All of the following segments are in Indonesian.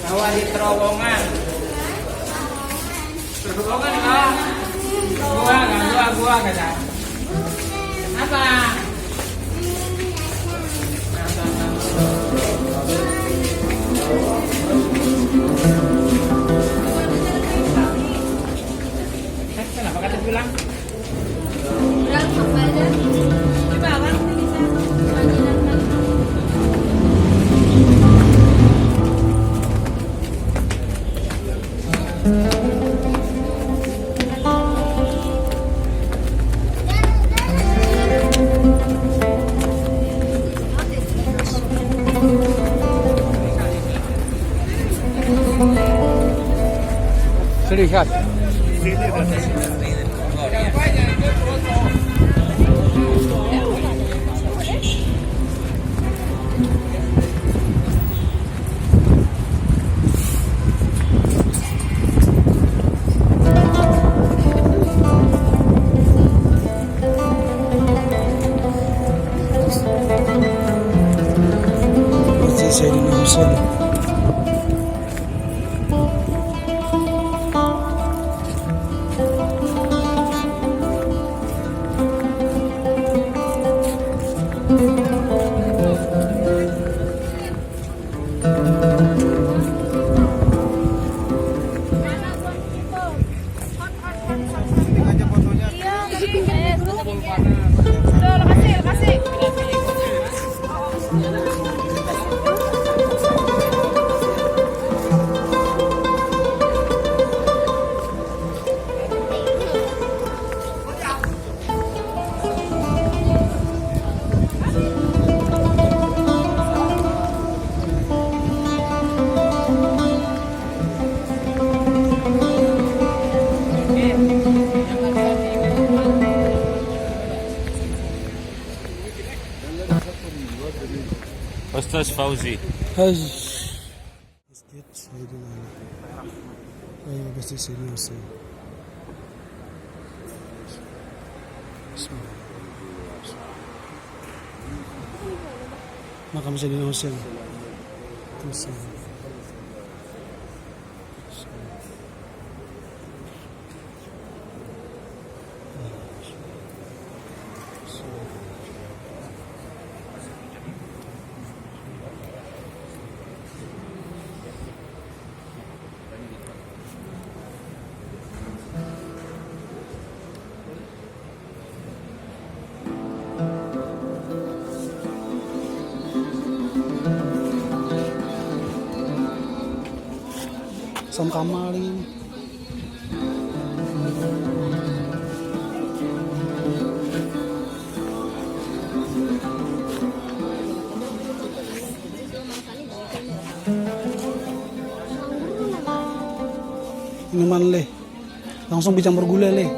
Bawa di terowongan. Terowongan lah. Gua kata. Apa? Kenapa kata bilang? Bilang kembali. Coba kan bisa panggilan. Lihat. Saya di Nusa. Ustaz Fauzi. Haj. Masjid Sayyidina Ali. Ayo Masjid Sayyidina Husain. Bismillah. Makam Sayyidina Husain. Terus. Sam Kamal ini. Minuman leh. Langsung dicampur gula leh.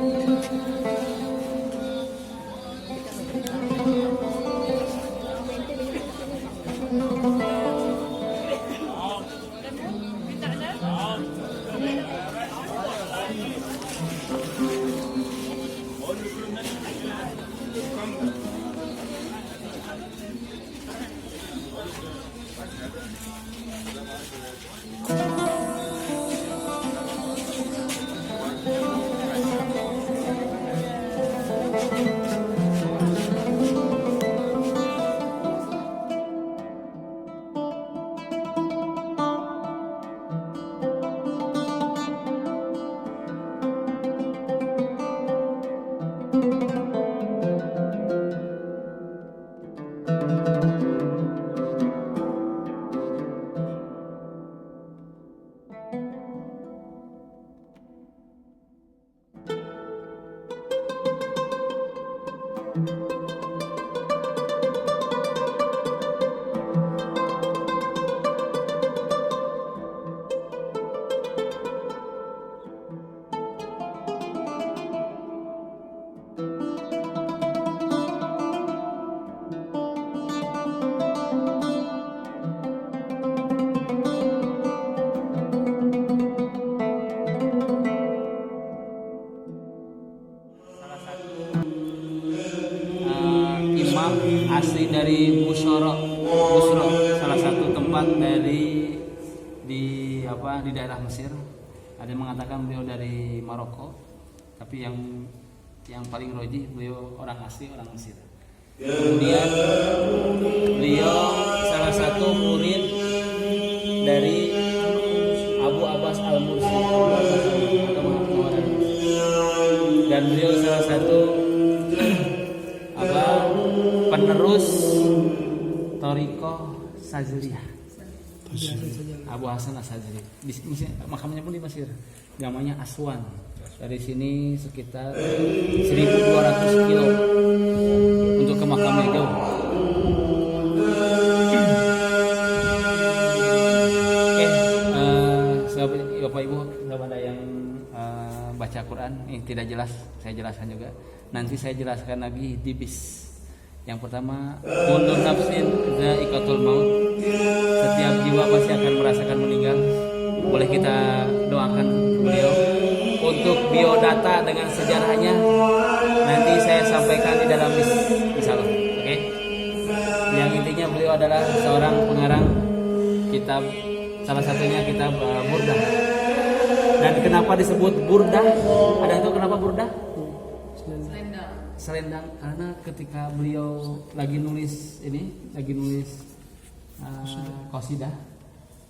Asli dari Bush Busro, salah satu tempat di daerah Mesir. Ada yang mengatakan beliau dari Maroko, tapi yang paling rojih beliau orang asli orang Mesir. Kemudian beliau salah satu murid dari Abu Abbas Al-Mursi dan beliau salah satu penerus Thariqah Saziliyah. Abu Hasan As-Sazili. Makamnya pun di Mesir. Namanya Aswan. Dari sini sekitar 1.200 kilo untuk ke makamnya jauh. Oke, Bapak Ibu, kalau ada yang baca Quran, ini tidak jelas, saya jelaskan juga. Nanti saya jelaskan lagi di bis. Yang pertama, kullu nafsin dha'iqatul maut. Setiap jiwa pasti akan merasakan meninggal. Boleh kita doakan beliau. Untuk biodata dengan sejarahnya nanti saya sampaikan di dalam bis, insyaallah. Oke. Yang intinya beliau adalah seorang pengarang kitab, salah satunya kitab Burdah. Dan kenapa disebut Burdah? Ada yang tahu kenapa Burdah? Selendang, karena ketika beliau lagi nulis qasidah,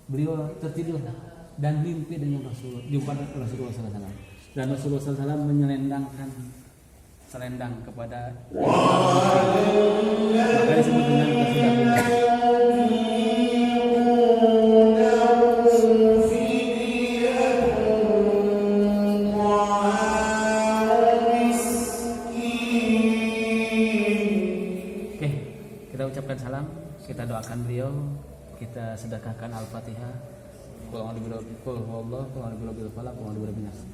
beliau tertidur dan mimpi dengan jumpa Rasulullah SAW. Dan Rasulullah SAW menyelendangkan selendang kepada maka disebut dengan qasidah. Ucapkan salam, kita doakan beliau, kita sedekahkan Al-Fatihah. Qul a'udzu birabbil falaq, qul a'udzu birabbin nas.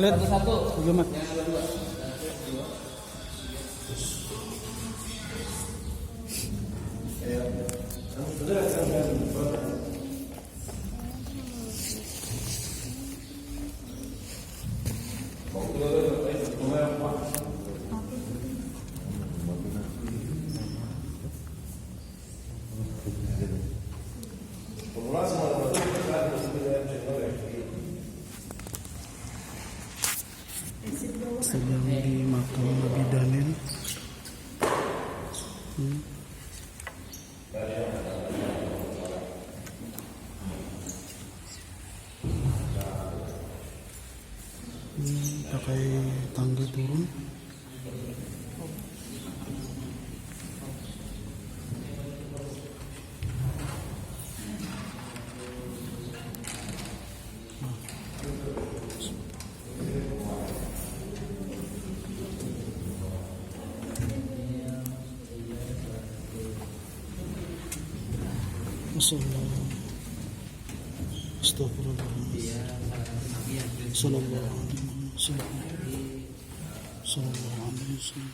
Satu-satu. Gimana? Pakai tangga turun. Astagfirullahaladzim. Sallallahu alaihi wasallam. Sallallahu alaihi wasallam.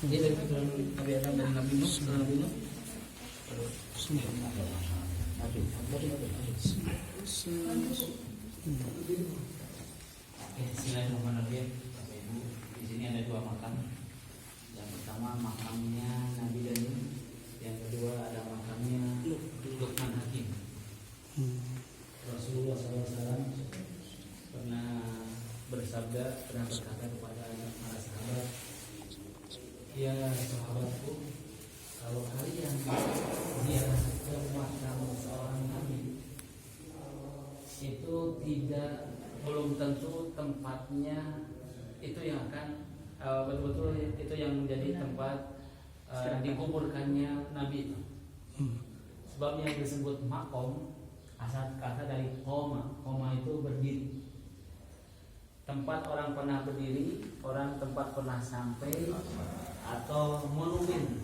Dia dari keturunan Nabi Adam dan Nabi Nuh, Nabi Nuh. Bismillahirrahmanirrahim. Bapak Ibu, di sini ada dua makam. Yang pertama makamnya Nabi Dani, yang kedua ada makamnya Luqman Hakim. Rasulullah SAW pernah bersabda, pernah berkata kepada para sahabat, ya sahabatku, kalau kalian ziarah ke makam seorang nabi, itu belum tentu tempatnya itu yang akan betul-betul itu yang menjadi tempat dikuburkannya nabi itu. Sebab yang disebut makom asal kata dari koma itu berdiri. Tempat orang pernah berdiri, tempat pernah sampai, atau monumen,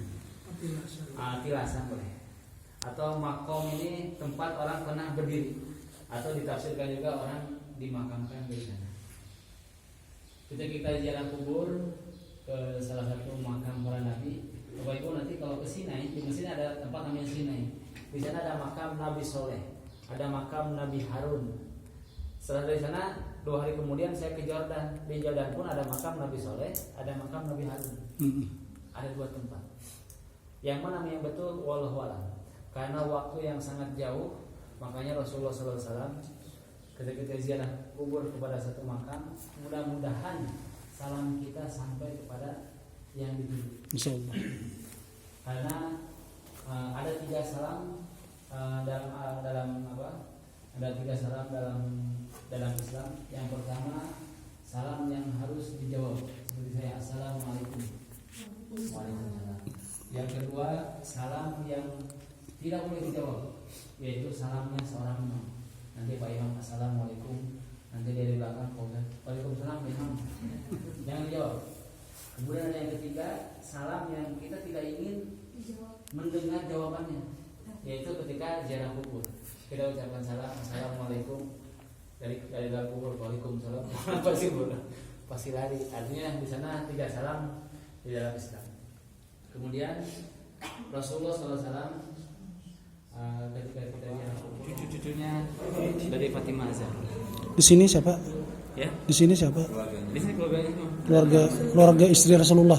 tilasan boleh. Atau makom ini tempat orang pernah berdiri, atau ditafsirkan juga orang dimakamkan di sana. Ketika kita ziarah kubur ke salah satu makam para nabi, Bapak Ibu nanti kalau ke Sinai, di Mesir ada tempat namanya Sinai. Di sana ada makam Nabi Soleh, ada makam Nabi Harun. Setelah dari sana 2 hari kemudian saya ke Jordan. Di Jordan pun ada makam Nabi Soleh, ada makam Nabi Harun. Ada 2 tempat. Yang mana yang betul wallahu a'lam. Karena waktu yang sangat jauh, makanya Rasulullah SAW ketika ziarah kubur kepada satu makam, mudah-mudahan salam kita sampai kepada yang dituju. Insyaallah. Karena ada 3 salam dalam apa? Ada 3 salam dalam Islam. Yang pertama, salam yang harus dijawab. Seperti saya, assalamualaikum. Waalaikumsalam. Yang kedua, salam yang tidak boleh dijawab, yaitu salamnya seorang imam. Nanti Pak Imam assalamualaikum, nanti dia di belakang waalaikumsalam Imam. Jangan dijawab. Kemudian ada yang ketiga, salam yang kita tidak ingin mendengar jawabannya, yaitu ketika ziarah kubur. Kita ucapkan salam, assalamualaikum, dari dalam kubur, waalaikumsalam. Pasti lari. Artinya di sana 3 salam di dalam Islam. Kemudian Rasulullah SAW ketika kita ziarah kubur, cucu-cucunya dari Fatimah Zahra. Di sini siapa? Ya. Di sini siapa? Di sini Keluarga istri Rasulullah.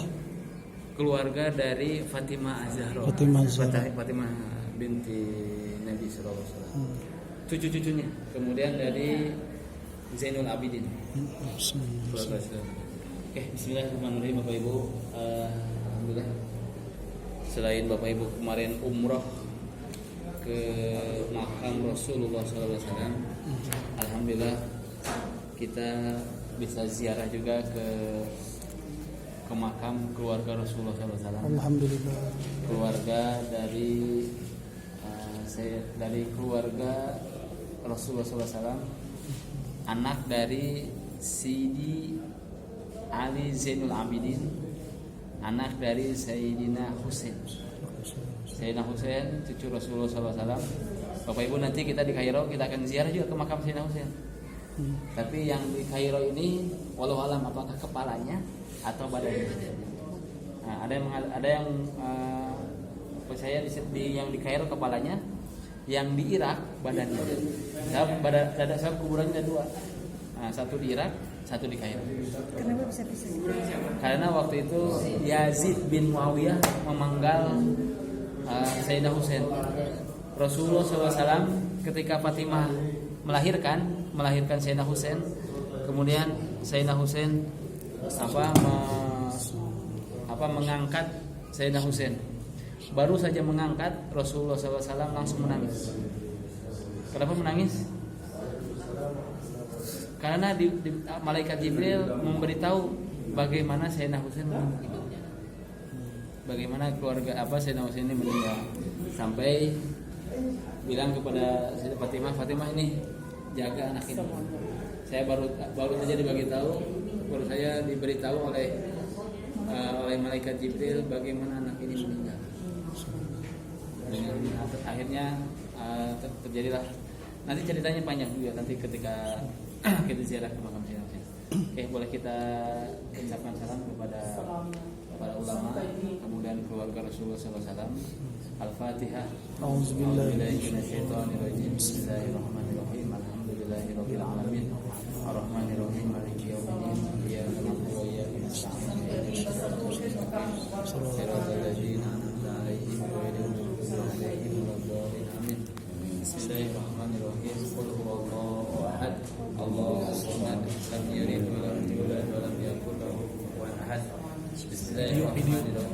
Keluarga dari Fatimah Zahra. Fatimah binti Nabi sallallahu alaihi wasallam. Cucu-cucunya. Kemudian dari Zainul Abidin. Oke, bismillahirrahmanirrahim Bapak Ibu. Alhamdulillah. Selain Bapak Ibu kemarin umroh ke makam Rasulullah sallallahu alaihi wasallam, alhamdulillah kita bisa ziarah juga ke makam keluarga Rasulullah SAW. Alhamdulillah. Keluarga dari keluarga Rasulullah SAW, anak dari Sidi Ali Zainul Abidin, anak dari Sayyidina Husain. Sayyidina Husain cucu Rasulullah SAW. Bapak Ibu nanti kita di Kairo kita akan ziarah juga ke makam Sayyidina Husain. Tapi yang di Kairo ini walau alam apakah kepalanya atau badannya. Nah, ada yang percaya yang di Kairo kepalanya, yang di Irak badannya. Sebab kuburannya ada 2. Nah, satu di Irak, satu di Kairo. Kenapa bisa pisah? Karena waktu itu Yazid bin Muawiyah memanggal Sayyidina Husain. Rasulullah SAW ketika Fatimah melahirkan Sayyidina Husain, mengangkat Sayyidina Husain. Baru saja mengangkat, Rasulullah SAW langsung menangis. Kenapa menangis? Karena malaikat Jibril memberitahu bagaimana Sayyidina Husain meninggal. Bagaimana keluarga Sayyidina Husain ini meninggal. Sampai bilang kepada Sayyidah Fatimah ini jaga anak ini. Saya baru saja baru saya diberitahu oleh malaikat Jibril bagaimana anak ini meninggal. Dengan akhirnya terjadilah, nanti ceritanya panjang juga nanti ketika kita ziarah ke makam Sayyidina Husain. Oke, boleh kita ucapkan salam kepada para ulama, kemudian keluarga Rasulullah SAW. Al-Fatihah. A'udzubillahi minasyaitonirrajim. Bismillahirrahmanirrahim. Alhamdulillahirabbil alamin. Arrahmanirrahim. Maliki yaumiddin. Iyyaka na'budu wa iyyaka nasta'in. Shiratal ladzina an'amta 'alaihim ghairil maghdubi 'alaihim waladdallin. Amin. Bismillahirrahmanirrahim. Qul huwallahu ahad. Allahus samad. Lam yalid wa lam yulad wa lam yakul lahu kufuwan ahad. Bismillahirrahmanirrahim.